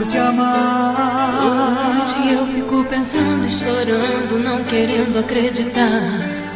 te amar. Toda noite eu fico pensando e chorando, não querendo acreditar.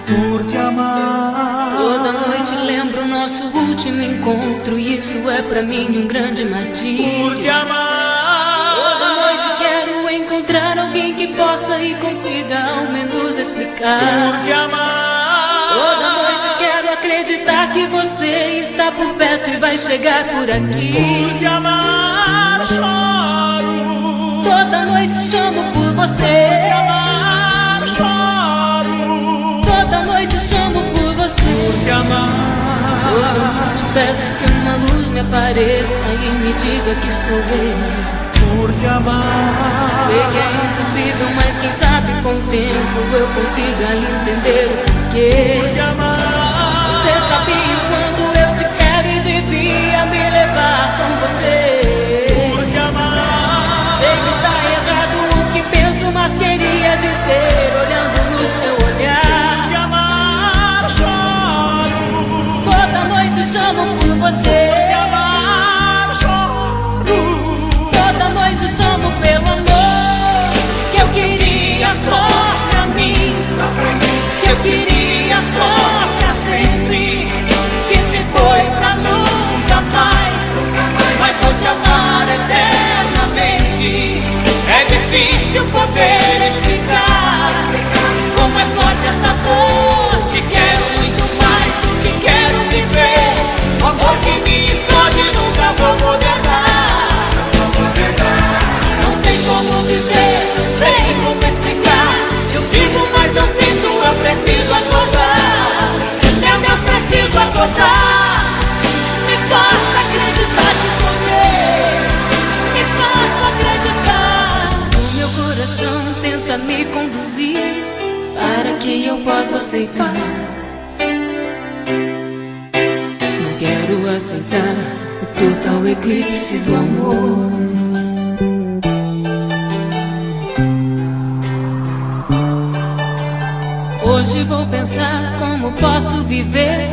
Por te amar. Toda noite lembro o nosso último encontro e isso é pra mim um grande martírio. Por te amar. Toda noite quero encontrar alguém que possa e consiga ao menos explicar. Por te amar. Toda noite quero acreditar que você está por perto e vai chegar por aqui. Por te amar, choro. Toda noite chamo por você. Por te amar, choro. Toda noite chamo por você. Por te amar. Toda noite peço que uma luz me apareça e me diga que estou bem. Por te amar. Sei que é impossível, mas quem sabe com o tempo eu consiga entender o porquê. Por te amar. Você sabia quando eu te quero e devia me levar com você. Por te amar. Sei que está errado o que penso, mas queria dizer olhando no seu olhar. Por te amar, choro. Toda noite chamo por você. Por te amar, choro. Toda noite chamo pelo amor que eu queria só pra mim, que eu queria só pra sempre, que se foi pra nunca mais, mas vou te amar eternamente. É difícil poder explicar como é forte esta dor. Te quero muito mais do que quero viver. O amor que me explode nunca vou poder dar. Não sei como dizer, não sei como explicar. Eu vivo, mas não sinto, eu preciso acordar. Meu Deus, preciso acordar. Me faça acreditar que sonhei. Me faça acreditar. O meu coração tenta me conduzir para que eu possa aceitar. Não quero aceitar o total eclipse do amor. Hoje vou pensar como posso viver,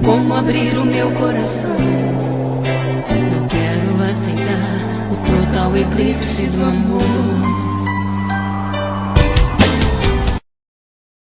como abrir o meu coração. Não quero aceitar o total eclipse do amor.